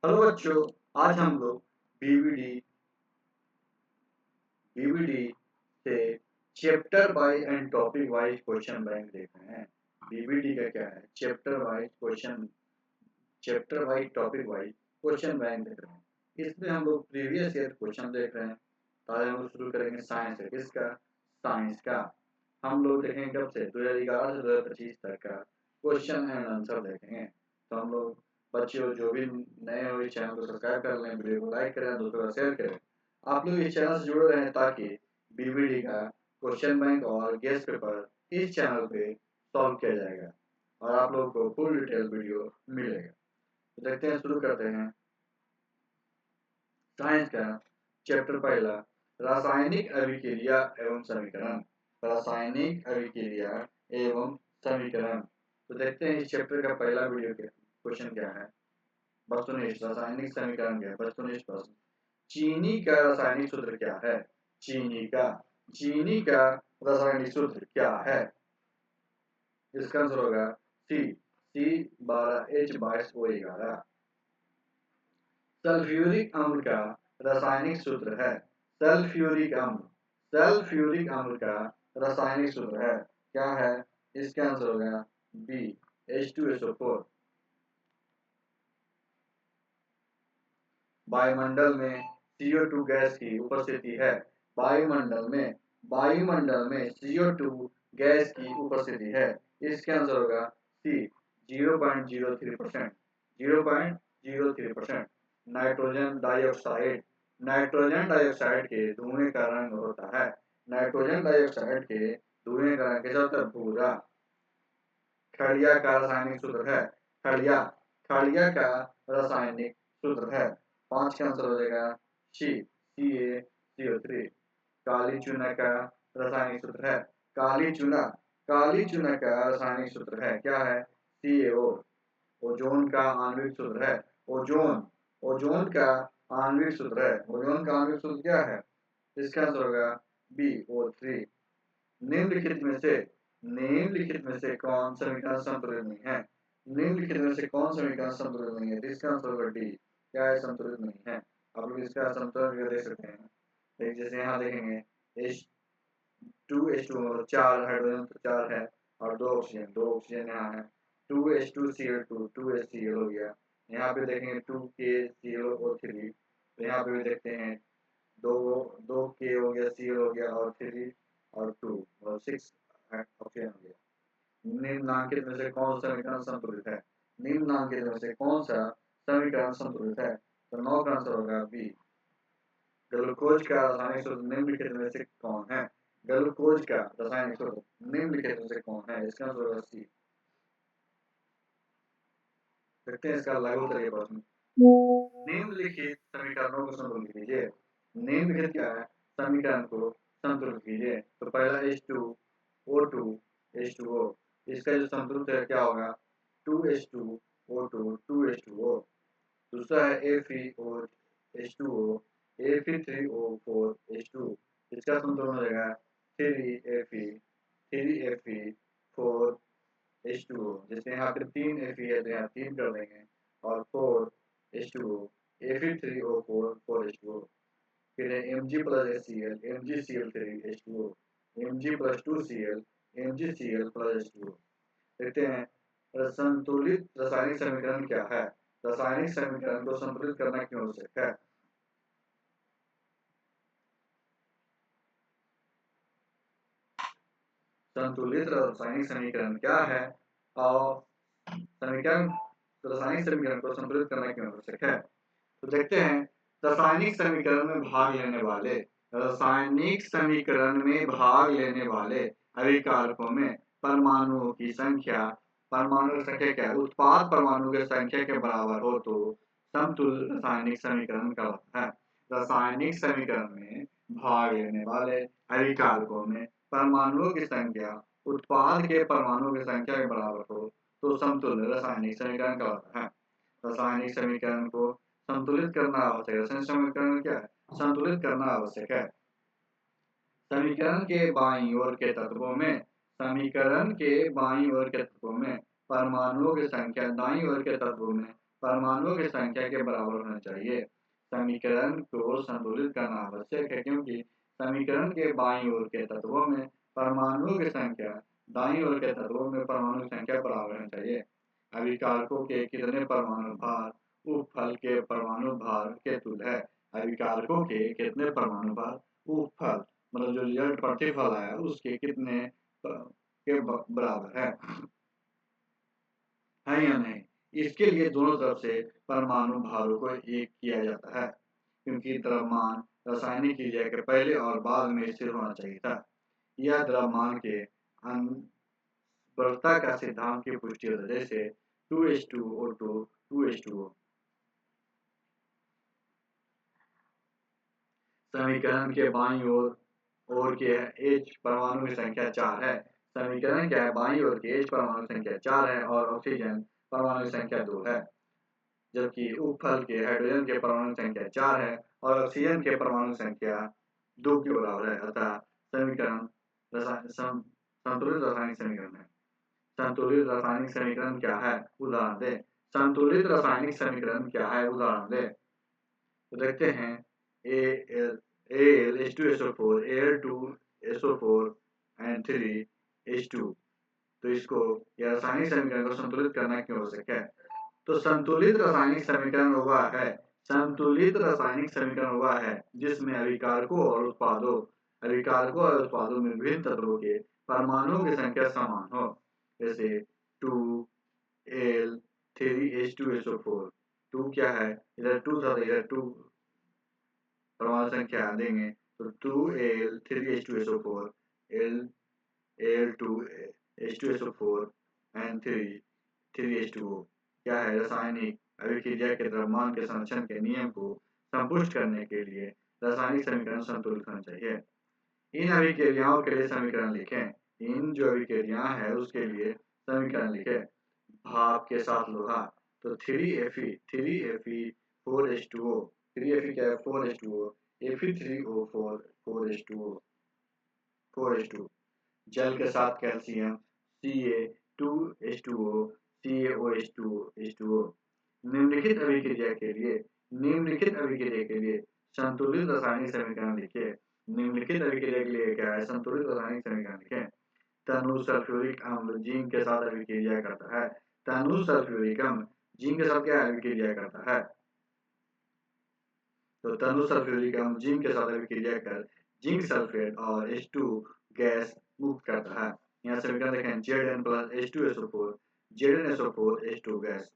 Hello बच्चों, आज हम लोग बीवीडी बीवीडी से chapter wise and topic wise question bank देख रहे हैं। बीवीडी का क्या है? Chapter wise topic wise question bank देख रहे हैं। इसमें हम लोग प्रीवियस ईयर क्वेश्चन देख रहे हैं। तो आज हम लोग शुरू करेंगे साइंस से। किसका? साइंस का। हम लोग देखेंगे कब से 2011 से 2025 तक का क्वेश्चन एंड आंसर देखेंगे। तो हम लोग बच्चों जो भी नए हो इस चैनल को सब्सक्राइब कर लें, वीडियो को लाइक करें, दोस्तों को शेयर करें। आप लोग इस चैनल से जुड़े रहें ताकि बीवीडी का क्वेश्चन बैंक और गेस्ट पेपर इस चैनल पे सॉल्व किया जाएगा और आप लोगों को फुल डिटेल वीडियो मिलेगा। तो देखते हैं, शुरू करते हैं साइंस का चैप्टर पहला, रासायनिक अभिक्रिया एवं समीकरण। रासायनिक अभिक्रिया एवं समीकरण। तो देखते हैं इस चैप्टर का पहला वीडियो के क्वेश्चन क्या है। वस्तुनिष्ठ रासायनिक समीकरण क्या है? वस्तुनिष्ठ प्रश्न। चीनी का रासायनिक सूत्र क्या है? चीनी का रासायनिक सूत्र क्या है? इसका आंसर होगा C12H22O11। सल्फ्यूरिक अम्ल का रासायनिक सूत्र है। सल्फ्यूरिक अम्ल का रासायनिक सूत्र है क्या है? इसका आंसर होगा B H2SO4। वायुमंडल में CO2 गैस की उपस्थिति है। वायुमंडल में CO2 गैस की उपस्थिति है। इसका आंसर होगा C 0.03%। 0.03%। नाइट्रोजन डाइऑक्साइड के धुएं का रंग होता है। नाइट्रोजन डाइऑक्साइड के धुएं का रंग कैसा होता है? भूरा। खड़िया का रासायनिक सूत्र है। खड़िया का रासायनिक सूत्र है। 5 का आंसर हो जाएगा CaCO3। काली चूना का रासायनिक सूत्र है। काली चूना का रासायनिक सूत्र है क्या है? CaO। ओजोन का आणविक सूत्र है। ओजोन का आणविक सूत्र है। ओजोन का आणविक सूत्र क्या है? इसका आंसर होगा BO3। निम्नलिखित में से कौन समीकरण संतुलित नहीं है? निम्नलिखित में से कौन समीकरण संतुलित नहीं है? इसका आंसर होगा D। क्या है? संतुलित नहीं है। आप लोग इसका संतुलन देख सकते हैं। जैसे यहाँ देखेंगे H2 मतलब 4 हाइड्रोजन तो 4 है और 2 ऑक्सीजन यहाँ है। 2H2Cl2 2HCl हो गया। यहाँ पे देखेंगे 2KClO3। तो यहाँ पे भी देखते हैं दो 2K हो गया, Cl हो गया और 3 और 2 और 6 ऑक्सीजन हो गया। निम्नलिखित में से कौन सा समीकरण संतुलित है? निम्नलिखित में से कौन सा समीकरण संतुलित है? तो 9 का आंसर होगा B। ग्लूकोज का रासायनिक सूत्र निम्नलिखित में से कौन है? ग्लूकोज का रासायनिक सूत्र निम्नलिखित में से कौन है? इसका आंसर होगा C। देखते हैं इसका लघु उत्तरीय प्रश्न। निम्नलिखित समीकरणों को संतुलित कीजिए। निम्नलिखित क्या है? समीकरण को संतुलित कीजिए। तो पहला H2O2 H2O। इसका जो संतुलित है क्या होगा? 2H2O2 2H2O। दूसरा है FeOH2O Fe3O4H2। इसका संतुलन हो जाएगा 3Fe4H2O। जैसे यहाँ पे 3 Fe है तो यहाँ 3 कर देंगे और 4H2O Fe3O4 4H2O। फिर है Mg plus HCl MgCl3H2O Mg plus 2Cl MgCl plus H2O। देखते हैं संतुलित रासायनिक समीकरण क्या है? रासायनिक समीकरण को संतुलित करना क्यों आवश्यक है? संतुलित रासायनिक समीकरण क्या है और रासायनिक समीकरण को संतुलित करना क्यों आवश्यक है? तो देखते हैं रासायनिक समीकरण में भाग लेने वाले अभिकारकों में परमाणुओं की संख्या क्या है? उत्पाद परमाणु की संख्या के बराबर हो तो समतुल्य रासायनिक समीकरण कहलाता है। रासायनिक समीकरण में भाग लेने वाले अभिकारकों में परमाणुओं की संख्या उत्पाद के परमाणुओं की संख्या के बराबर हो तो समतुल्य रासायनिक समीकरण कहलाता है। रासायनिक समीकरण को संतुलित करना आवश्यक है। रासायनिक समीकरण क्या है? संतुलित करना आवश्यक है। समीकरण के बाईं ओर के तत्वों में परमाणुओं की संख्या दाईं ओर के तत्वों में परमाणुओं की संख्या के बराबर होना चाहिए। समीकरण को संतुलित करना आवश्यक है, क्योंकि समीकरण के बाईं ओर के तत्वों में परमाणुओं की संख्या दाईं ओर के तत्वों में परमाणु की संख्या बराबर होनी चाहिए। अभिकारकों के कितने परमाणु भार उपफल के परमाणु भार के तुल्य है। अभिकारकों के कितने परमाणु भार उपफल मतलब जो रिजल्ट प्रतिफल आया उसके कितने के बराबर है या नहीं। इसके लिए दोनों तरफ से परमाणु भारों को एक किया जाता है, क्योंकि द्रव्यमान रासायनिक क्रिया के पहले और बाद में स्थिर होना चाहिए था। यह द्रव्यमान के अनवरता का सिद्धांत की पुष्टि होता है, जैसे 2H2O2 2H2O। समीकरण के बाईं ओर के H परमाणु की संख्या 4 है। समीकरण के बाईं ओर के H परमाणु की संख्या 4 है और ऑक्सीजन परमाणु की संख्या 2 है, जबकि उपफल के हाइड्रोजन के परमाणु की संख्या 4 है और ऑक्सीजन के परमाणु की संख्या 2 के बराबर है। अतः समीकरण संतुलित रासायनिक समीकरण है। संतुलित रासायनिक समीकरण क्या है? उदाहरण दे। संतुलित रासायनिक समीकरण क्या है? उदाहरण दे। तो देखते हैं Al H2SO4 Al2SO4 and 3H2। तो इसको यह रासायनिक समीकरण को संतुलित करना क्यों आवश्यक है? तो संतुलित रासायनिक समीकरण वह है जिसमें अभिकारकों और उत्पादों में विभिन्न तत्वों के परमाणुओं की संख्या समान हो। जैसे 2Al 3H2SO4। 2 क्या है? इधर 2 था, इधर 2 परमाणु संख्या देंगे तो 2Al 3H2SO4 Al2H2SO4 and 3H2O क्या है? रासायनिक अभिक्रिया के द्रव्यमान के संरक्षण के नियम को संतुष्ट करने के लिए रासायनिक समीकरण संतुलित होना चाहिए। इन अभिक्रियाओं के लिए समीकरण लिखें। इन जो अभिक्रियाएं हैं उसके लिए समीकरण लिखें। भाप के साथ लोहा, तो 3Fe 4H2O। 3Fe क्या है? 4H2O। Fe3O4 4H2O। जल के साथ कैल्शियम Ca2H2O CaOH2H2O। निम्नलिखित अभिक्रिया के लिए संतुलित रासायनिक समीकरण लिखिए। निम्नलिखित अभिक्रिया के लिए क्या है? संतुलित रासायनिक समीकरण लिखें। तनु सल्फ्यूरिक अम्ल जिंक के साथ अभिक्रिया करता है। तनु सल्फ्यूरिक अम्ल जिंक के साथ क्या अभिक्रिया करता है? तो तनु सल्फ्यूरिक अम्ल जिंक के साथ अभिक्रिया कर जिंक सल्फेट और H2 गैस मुक्त करता है। यहाँ समीकरण देखें Zn plus H2SO4 ZnSO4 H2 gas.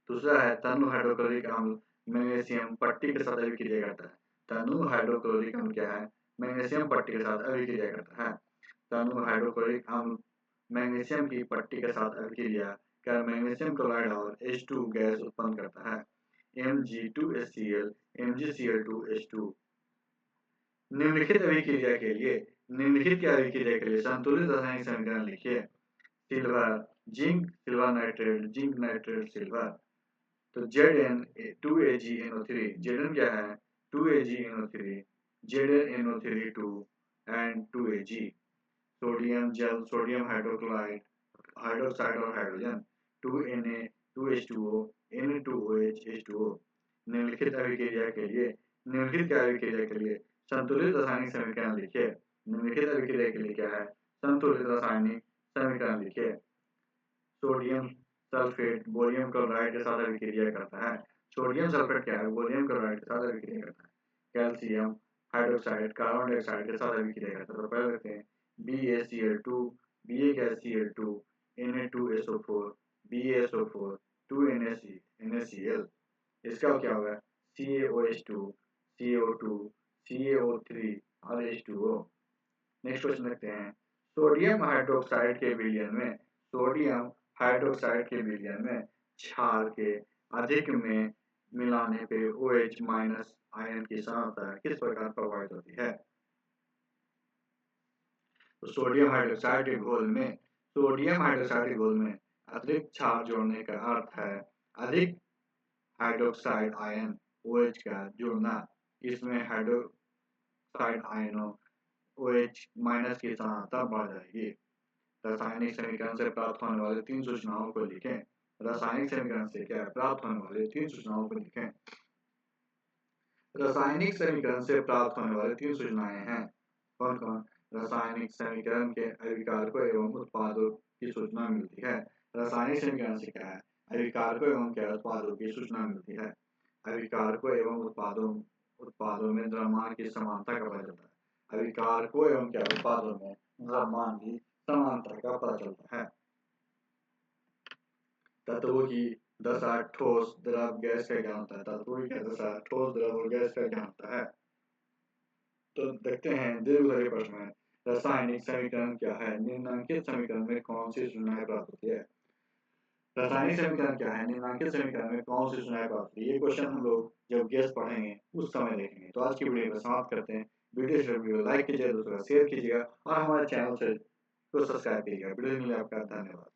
दूसरा है तनु हाइड्रोक्लोरिक अम्ल मैग्नीशियम पट्टी के साथ अभिक्रिया करता है। तनु हाइड्रोक्लोरिक अम्ल क्या है? मैग्नीशियम पट्टी के साथ अभिक्रिया करता है। तनु हाइड्रोक्लोरिक अम्ल मैग्नीशियम की पट्टी के साथ अभिक्रिया कर मैग्नीशियम क्लोराइड और H2 गैस उत्पन्न करता है। Mg2HCl MgCl2H2। निम्नलिखित अभिक्रिया के लिए संतुलित रासायनिक समीकरण लिखिए। Silver zinc silver nitrate zinc nitrate silver, तो Zn2AgNO3। Zn क्या है? 2AgNO3 ZnNO3 2 and 2Ag। Sodium जल सोडियम हाइड्रोक्साइड और hydrogen 2Na 2H2O Na2OH H2O। निम्नलिखित अभिक्रिया के लिए संतुलित रासायनिक समीकरण लिखिए। निम्नलिखित अभिक्रिया के लिए क्या है? संतुलित रासायनिक समीकरण लिखिए। सोडियम सल्फेट बोरियम क्लोराइड के साथ अभिक्रिया करता है। सोडियम सल्फेट क्या है? बोरियम क्लोराइड के साथ अभिक्रिया करता है। कैल्शियम हाइड्रोक्साइड कार्बन डाइऑक्साइड के साथ अभिक्रिया करता है। तो पहले देखते हैं BaCl2 Ba क्या है? Cl2 Na2SO4 BaSO4 2NaCl। इसका क्या होगा? CaOH2 CO2 CaO3 और H2O। नेक्स्ट क्वेश्चन देखते हैं सोडियम हाइड्रोक्साइड के विलयन में क्षार के अधिक में मिलाने पे OH माइनस आयन की सांद्रता किस प्रकार प्रभावित होती है? तो सोडियम हाइड्रोक्साइड के घोल में अतिरिक्त क्षार जोड़ने का अर्थ है अधिक हाइड्रोक्साइड आयन OH का जुड़ना। इसमें हाइड्रोक्साइड आयनों OH माइनस की सांद्रता बढ़ जाएगी। रासायनिक समीकरण से प्राप्त होने वाले 3 सूचनाओं को लिखें। रासायनिक समीकरण से क्या प्राप्त होने वाले 3 सूचनाओं को लिखें। रासायनिक समीकरण से प्राप्त होने वाले 3 सूचनाएं हैं। कौन कौन? रासायनिक समीकरण के अभिकारकों एवं उत्पादों की सूचना मिलती है। रासायनिक समीकरण से क्या है? अभिकारकों एवं क्या उत्पादों की सूचना मिलती है। अभिकारकों एवं उत्पादों में द्रव्यमान की समानता का पता चलता है। अभिकारकों एवं क्या उत्पादों में द्रव्यमान की समानता का पता चलता है। तत्वों की दशा, ठोस, द्रव, गैस का ज्ञान होता है। तत्वों की दशा, ठोस, द्रव और गैस का ज्ञान होता है। तो देखते हैं दीर्घ प्रश्न में, रासायनिक समीकरण क्या है? निम्नलिखित समीकरण में कौन सी सूचनाएं प्राप्त होती है? रासायनिक समीकरण क्या है? निम्नलिखित समीकरण में कौन सी सूचनाएं प्राप्त होती है? ये क्वेश्चन हम लोग जब गैस पढ़ेंगे उस समय देखेंगे। तो आज की वीडियो को समाप्त करते हैं। वीडियो लाइक कीजिएगा, दूसरा शेयर कीजिएगा और हमारे चैनल को सब्सक्राइब कीजिएगा। वीडियो के लिए आपका धन्यवाद।